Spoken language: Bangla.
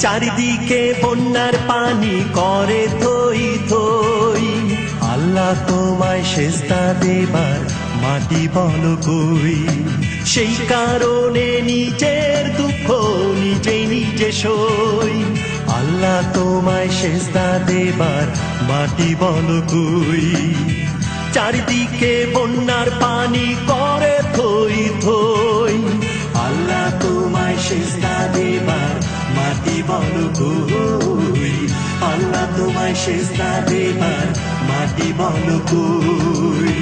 চারিদিকে বন্যার পানি করে থই থই, আল্লাহ তোমায় সেজদা দেবার মাটি বলো কই। সেই কারণে নিজের দুঃখ নিজেই নিজে সই, আল্লাহ তোমায় সেজদা দেবার মাটি বলো কই। চারিদিকে বন্যার পানি করে থই থই, আল্লাহ তোমায় সেজদা দেবার মাটি বলো কই। আল্লাহ তোমায় সেজদা দেবার মাটি বলো কই।